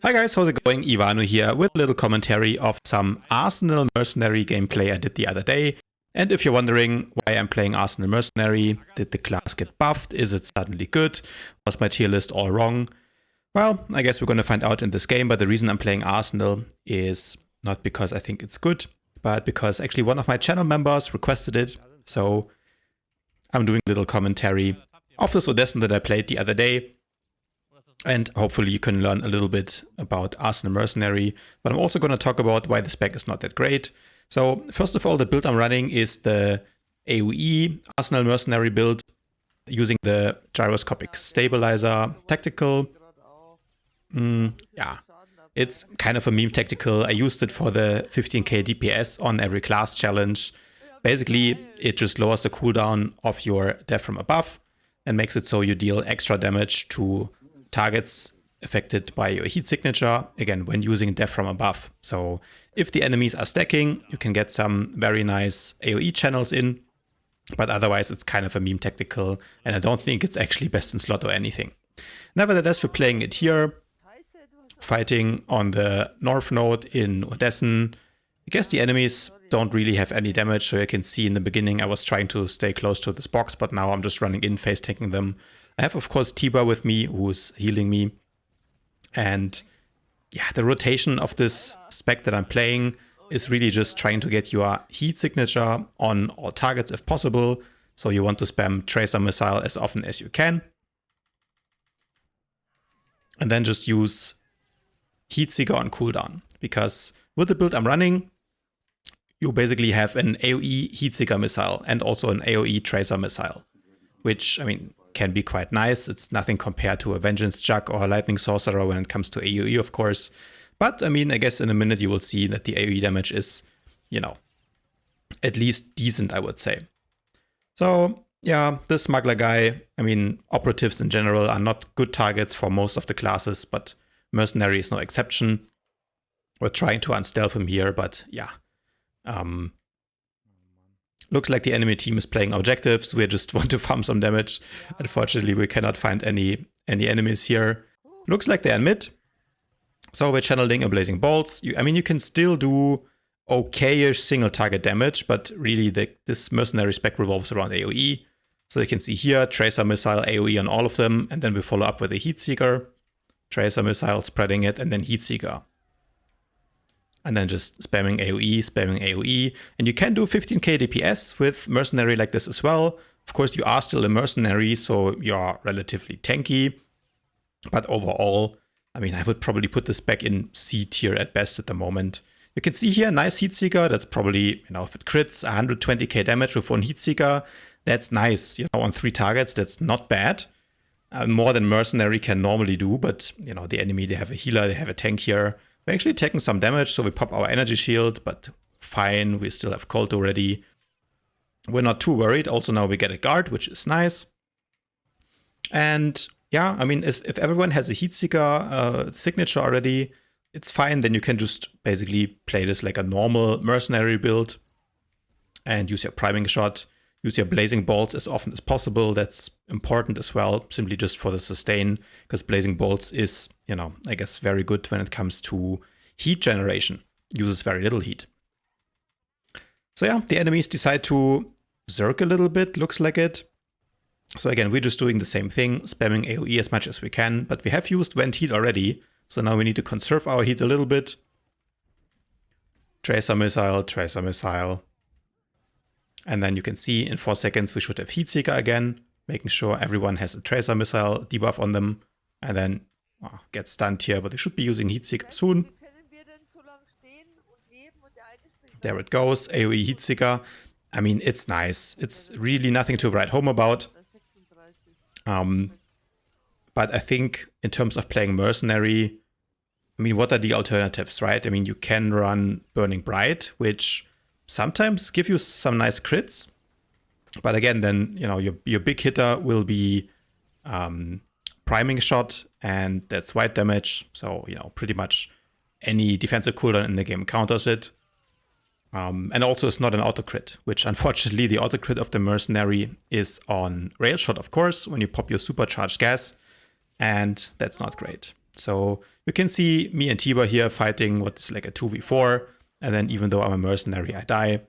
Hi guys, how's it going? Ivano here with a little commentary of some Arsenal Mercenary gameplay I did the other day. And if you're wondering why I'm playing Arsenal Mercenary, did the class get buffed? Is it suddenly good? Was my tier list all wrong? Well, I guess we're going to find out in this game, but the reason I'm playing Arsenal is not because I think it's good, but because actually one of my channel members requested it. So I'm doing a little commentary of this Odessen that I played the other day. And hopefully you can learn a little bit about Arsenal Mercenary. But I'm also going to talk about why the spec is not that great. So first of all, the build I'm running is the AoE Arsenal Mercenary build using the gyroscopic stabilizer tactical. Yeah, it's kind of a meme tactical. I used it for the 15k DPS on every class challenge. Basically, it just lowers the cooldown of your death from above and makes it so you deal extra damage to targets affected by your heat signature, again, when using death from above. So if the enemies are stacking, you can get some very nice AoE channels in, but otherwise it's kind of a meme tactical, and I don't think it's actually best in slot or anything. Nevertheless, we're playing it here, fighting on the north node in Odessen. I guess the enemies don't really have any damage, so you can see in the beginning I was trying to stay close to this box, but now I'm just running in, face tanking them. I have, of course, Tiba with me, who's healing me. And yeah, the rotation of this spec that I'm playing is really just trying to get your heat signature on all targets if possible. So you want to spam Tracer Missile as often as you can. And then just use Heat Seeker on cooldown. Because with the build I'm running, you basically have an AoE Heat Seeker Missile and also an AoE Tracer Missile. Which, I mean, can be quite nice. It's nothing compared to a Vengeance Jug or a Lightning Sorcerer when it comes to AoE, of course. But, I mean, I guess in a minute you will see that the AoE damage is, you know, at least decent, I would say. So, yeah, this smuggler guy, I mean, operatives in general are not good targets for most of the classes, but Mercenary is no exception. We're trying to unstealth him here, but yeah. Looks like the enemy team is playing objectives. We just want to farm some damage. Unfortunately, we cannot find any enemies here. Looks like they're in mid. So we're channeling a Blazing Bolts. I mean, you can still do okay-ish single target damage, but really this Mercenary spec revolves around AoE. So you can see here, Tracer Missile, AoE on all of them, and then we follow up with a Heat Seeker. Tracer Missile, spreading it, and then Heat Seeker. And then just spamming AoE, and you can do 15k DPS with Mercenary like this as well. Of course, you are still a Mercenary, so you're relatively tanky. But overall, I mean, I would probably put this back in C tier at best at the moment. You can see here, nice Heat Seeker. That's probably, you know, if it crits 120k damage with one Heat Seeker, that's nice. You know, on 3 targets, that's not bad. More than Mercenary can normally do, but, you know, the enemy, they have a healer, they have a tank here. We're actually taking some damage, so we pop our energy shield, but fine, we still have Colt already. We're not too worried. Also now we get a guard, which is nice. And yeah, I mean, if everyone has a Heat Seeker signature already, it's fine. Then you can just basically play this like a normal Mercenary build and use your priming shot, use your Blazing Bolts as often as possible. That's important as well, simply just for the sustain, because Blazing Bolts is, you know, I guess very good when it comes to heat generation. Uses very little heat. So yeah, the enemies decide to zerk a little bit, looks like it. So again, we're just doing the same thing, spamming AoE as much as we can, but we have used Vent Heat already, so now we need to conserve our heat a little bit. Tracer Missile. And then you can see in 4 seconds we should have Heat Seeker again, making sure everyone has a Tracer Missile debuff on them, and then get stunned here, but they should be using Heat Seeker soon. There it goes, AoE Heat Seeker. I mean, it's nice. It's really nothing to write home about. But I think in terms of playing Mercenary, I mean, what are the alternatives, right? I mean, you can run Burning Bright, which sometimes give you some nice crits. But again, then, you know, your big hitter will be priming shot, and that's white damage. So, you know, pretty much any defensive cooldown in the game counters it. And also it's not an auto crit, which unfortunately the auto crit of the Mercenary is on rail shot, of course, when you pop your supercharged gas, and that's not great. So You can see me and Tiba here fighting what is like a 2v4, and then even though I'm a mercenary, I die.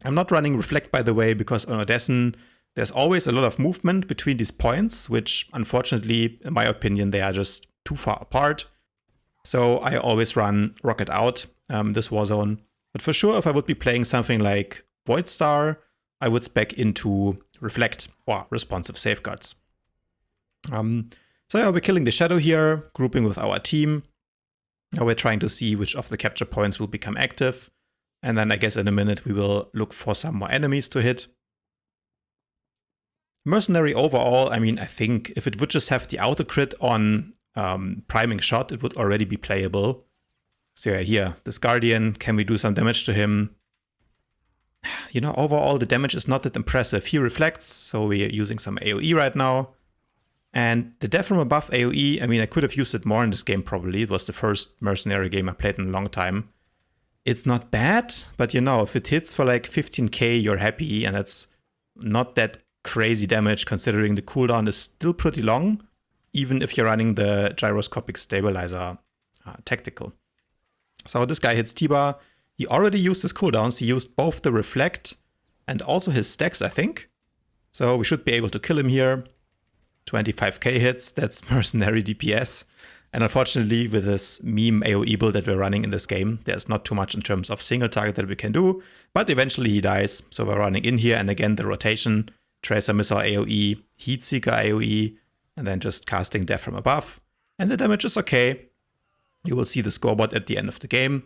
I'm not running Reflect, by the way, because on Odessen, there's always a lot of movement between these points, which unfortunately, in my opinion, they are just too far apart. So I always run Rocket Out, this Warzone. But for sure, if I would be playing something like SWTOR, I would spec into Reflect or Responsive Safeguards. So yeah, we're killing the Shadow here, grouping with our team. Now we're trying to see which of the capture points will become active. And then I guess in a minute we will look for some more enemies to hit. Mercenary overall, I mean, I think if it would just have the auto crit on priming shot, it would already be playable. So yeah, here, this Guardian, can we do some damage to him? You know, overall the damage is not that impressive. He reflects, so we're using some AoE right now. And the death from above AoE, I mean, I could have used it more in this game probably. It was the first Mercenary game I played in a long time. It's not bad, but you know, if it hits for like 15k, you're happy, and that's not that crazy damage considering the cooldown is still pretty long, even if you're running the gyroscopic stabilizer tactical. So this guy hits Tiba. He already used his cooldowns. He used both the Reflect and also his stacks, I think. So we should be able to kill him here. 25k hits, that's Mercenary DPS. And unfortunately, with this meme AoE build that we're running in this game, there's not too much in terms of single target that we can do. But eventually he dies. So we're running in here, and again, the rotation, Tracer Missile AoE, Heat Seeker AoE, and then just casting Death from above. And the damage is okay. You will see the scoreboard at the end of the game.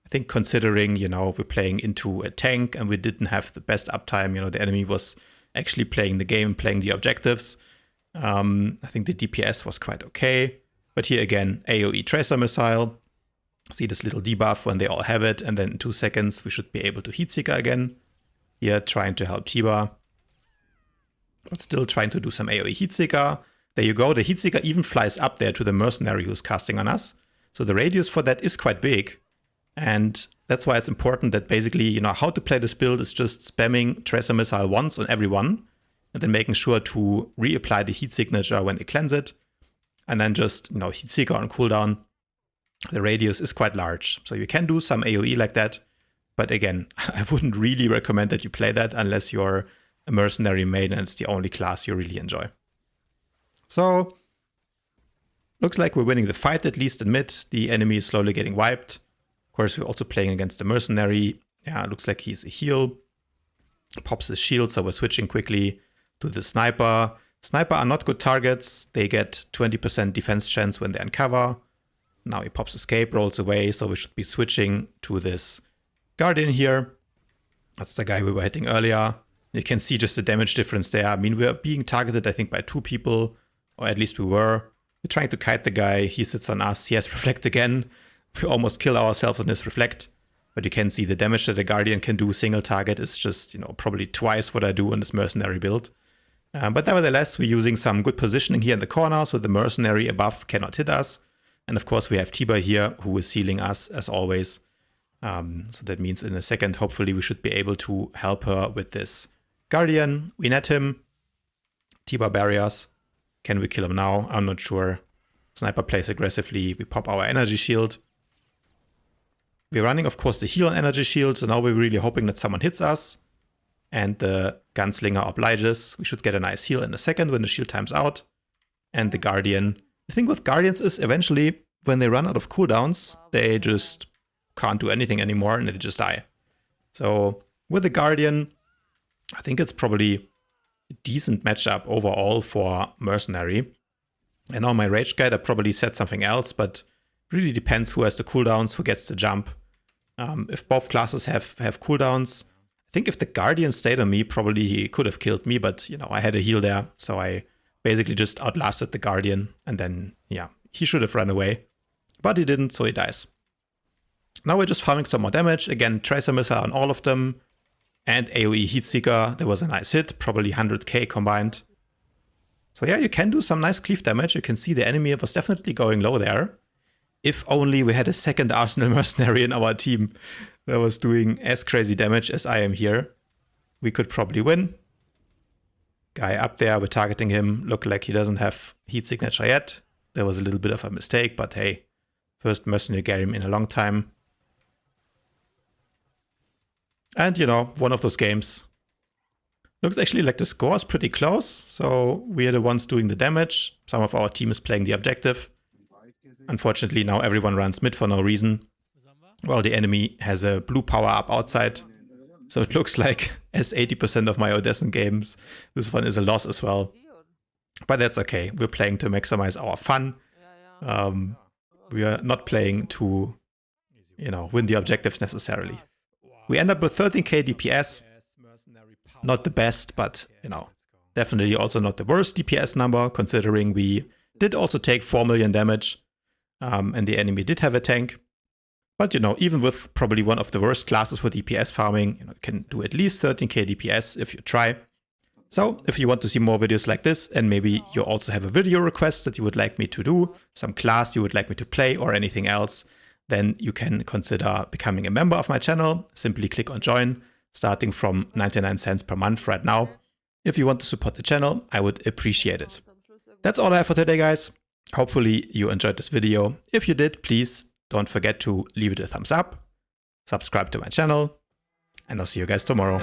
I think considering, you know, we're playing into a tank and we didn't have the best uptime, you know, the enemy was actually playing the game, playing the objectives. I think the DPS was quite okay. But here again, AoE Tracer Missile. See this little debuff when they all have it, and then in 2 seconds we should be able to Heat Seeker again. Here trying to help Tiba. But still trying to do some AoE Heat Seeker. There you go, the Heat Seeker even flies up there to the Mercenary who's casting on us. So the radius for that is quite big. And that's why it's important that basically, you know, how to play this build is just spamming Tracer Missile once on everyone, and then making sure to reapply the heat signature when they cleanse it. And then just, you know, Heat Seeker on cooldown. The radius is quite large. So you can do some AoE like that. But again, I wouldn't really recommend that you play that unless you're a Mercenary main and it's the only class you really enjoy. So, looks like we're winning the fight, at least in mid. The enemy is slowly getting wiped. Of course, we're also playing against the Mercenary. Yeah, it looks like he's a heal. Pops his shield, so we're switching quickly to the Sniper. Sniper are not good targets. They get 20% defense chance when they uncover. Now he pops escape, rolls away, so we should be switching to this Guardian here. That's the guy we were hitting earlier. You can see just the damage difference there. I mean, we're being targeted, I think, by 2 people, or at least we were. We're trying to kite the guy. He sits on us. He has Reflect again. We almost kill ourselves on his Reflect. But you can see the damage that a Guardian can do single target is just, you know, probably twice what I do in this Mercenary build. But nevertheless, we're using some good positioning here in the corner, so the Mercenary above cannot hit us. And of course, we have Tiba here, who is healing us, as always. So that means in a second, hopefully, we should be able to help her with this Guardian. We net him. Tiba barriers. Can we kill him now? I'm not sure. Sniper plays aggressively. We pop our energy shield. We're running, of course, the heal on energy shield, so now we're really hoping that someone hits us. And the Gunslinger obliges. We should get a nice heal in a second when the shield times out. And the Guardian. The thing with Guardians is eventually, when they run out of cooldowns, they just can't do anything anymore and they just die. So with the Guardian, I think it's probably a decent matchup overall for Mercenary. And on my Rage Guide, I probably said something else, but it really depends who has the cooldowns, who gets the jump. If both classes have cooldowns, I think if the Guardian stayed on me, probably he could have killed me, but, you know, I had a heal there, so I basically just outlasted the Guardian, and then, yeah, he should have run away. But he didn't, so he dies. Now we're just farming some more damage. Again, Tracer Missile on all of them, and AoE Heat Seeker. There was a nice hit, probably 100k combined. So yeah, you can do some nice cleave damage. You can see the enemy was definitely going low there. If only we had a second Arsenal Mercenary in our team that was doing as crazy damage as I am here, we could probably win. Guy up there, we're targeting him. Look like he doesn't have heat signature yet. There was a little bit of a mistake, but hey, First Mercenary game in a long time. And, you know, one of those games. Looks actually like the score is pretty close. So we are the ones doing the damage. Some of our team is playing the objective. Unfortunately, now everyone runs mid for no reason. Well, the enemy has a blue power up outside. So it looks like, as 80% of my Odessen games, this one is a loss as well. But that's okay. We're playing to maximize our fun. We are not playing to, you know, win the objectives necessarily. We end up with 13k DPS. Not the best, but, you know, definitely also not the worst DPS number, considering we did also take 4 million damage. And the enemy did have a tank. But, you know, even with probably one of the worst classes for DPS farming, you know, you can do at least 13k DPS if you try. So, if you want to see more videos like this, and maybe you also have a video request that you would like me to do, some class you would like me to play, or anything else, then you can consider becoming a member of my channel. Simply click on join, starting from 99 cents per month right now. If you want to support the channel, I would appreciate it. That's all I have for today, guys. Hopefully you enjoyed this video. If you did, please don't forget to leave it a thumbs up, subscribe to my channel, and I'll see you guys tomorrow.